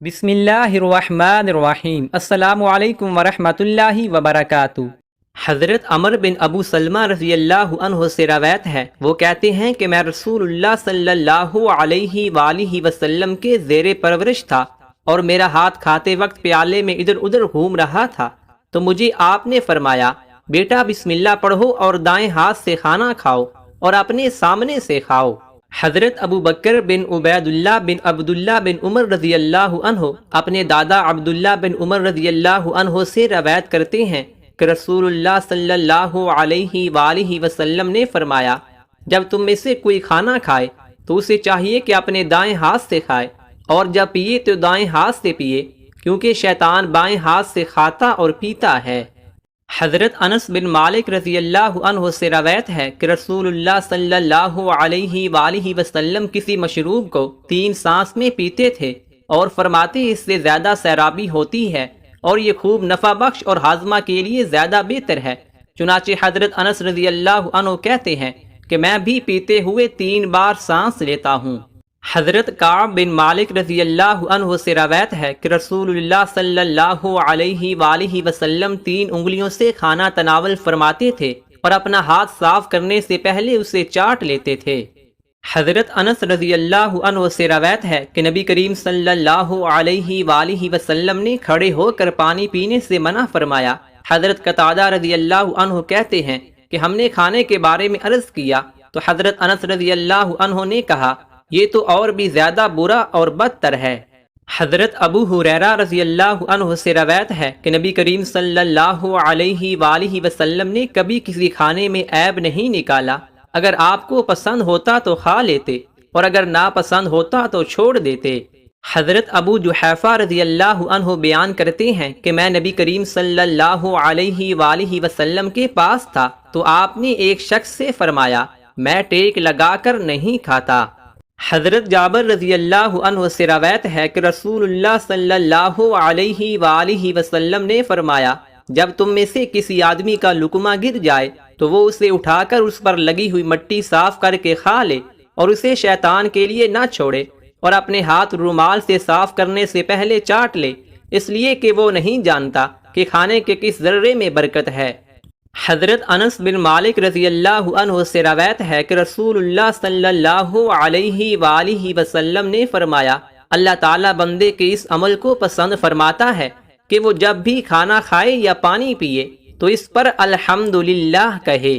بسم اللہ الرحمن الرحیم۔ السلام علیکم ورحمۃ اللہ وبرکاتہ۔ حضرت عمر بن ابو سلمہ رضی اللہ عنہ سے روایت ہے، وہ کہتے ہیں کہ میں رسول اللہ صلی اللہ علیہ وآلہ وسلم کے زیر پرورش تھا اور میرا ہاتھ کھاتے وقت پیالے میں ادھر ادھر گھوم رہا تھا، تو مجھے آپ نے فرمایا، بیٹا بسم اللہ پڑھو اور دائیں ہاتھ سے کھانا کھاؤ اور اپنے سامنے سے کھاؤ۔ حضرت ابو بکر بن عبید اللہ بن عبداللہ بن عمر رضی اللہ عنہ اپنے دادا عبداللہ بن عمر رضی اللہ عنہ سے روایت کرتے ہیں کہ رسول اللہ صلی اللہ علیہ وآلہ وسلم نے فرمایا، جب تم میں سے کوئی کھانا کھائے تو اسے چاہیے کہ اپنے دائیں ہاتھ سے کھائے، اور جب پیے تو دائیں ہاتھ سے پیے، کیونکہ شیطان بائیں ہاتھ سے کھاتا اور پیتا ہے۔ حضرت انس بن مالک رضی اللہ عنہ سے روایت ہے کہ رسول اللہ صلی اللہ علیہ وآلہ وسلم کسی مشروب کو 3 سانس میں پیتے تھے اور فرماتے اس سے زیادہ سیرابی ہوتی ہے اور یہ خوب نفع بخش اور ہاضمہ کے لیے زیادہ بہتر ہے۔ چنانچہ حضرت انس رضی اللہ عنہ کہتے ہیں کہ میں بھی پیتے ہوئے 3 بار سانس لیتا ہوں۔ حضرت کعب بن مالک رضی اللہ عنہ سے روایت ہے کہ رسول اللہ صلی اللہ علیہ وآلہ وسلم 3 انگلیوں سے کھانا تناول فرماتے تھے اور اپنا ہاتھ صاف کرنے سے پہلے اسے چاٹ لیتے تھے۔ حضرت انس رضی اللہ عنہ سے روایت ہے کہ نبی کریم صلی اللہ علیہ وآلہ وسلم نے کھڑے ہو کر پانی پینے سے منع فرمایا۔ حضرت قتادہ رضی اللہ عنہ کہتے ہیں کہ ہم نے کھانے کے بارے میں عرض کیا تو حضرت انس رضی اللہ عنہ نے کہا، یہ تو اور بھی زیادہ برا اور بدتر ہے۔ حضرت ابو ہریرہ رضی اللہ عنہ سے روایت ہے کہ نبی کریم صلی اللہ علیہ وآلہ وسلم نے کبھی کسی کھانے میں عیب نہیں نکالا، اگر آپ کو پسند ہوتا تو کھا لیتے اور اگر ناپسند ہوتا تو چھوڑ دیتے۔ حضرت ابو جحیفہ رضی اللہ عنہ بیان کرتے ہیں کہ میں نبی کریم صلی اللہ علیہ وآلہ وسلم کے پاس تھا تو آپ نے ایک شخص سے فرمایا، میں ٹیک لگا کر نہیں کھاتا۔ حضرت جابر رضی اللہ عنہ سے روایت ہے کہ رسول اللہ صلی اللہ علیہ وآلہ وسلم نے فرمایا، جب تم میں سے کسی آدمی کا لقمہ گر جائے تو وہ اسے اٹھا کر اس پر لگی ہوئی مٹی صاف کر کے کھا لے اور اسے شیطان کے لیے نہ چھوڑے، اور اپنے ہاتھ رومال سے صاف کرنے سے پہلے چاٹ لے، اس لیے کہ وہ نہیں جانتا کہ کھانے کے کس ذرے میں برکت ہے۔ حضرت انس بن مالک رضی اللہ عنہ سے روایت ہے کہ رسول اللہ صلی اللہ علیہ وآلہ وسلم نے فرمایا، اللہ تعالیٰ بندے کے اس عمل کو پسند فرماتا ہے کہ وہ جب بھی کھانا کھائے یا پانی پیے تو اس پر الحمدللہ کہے۔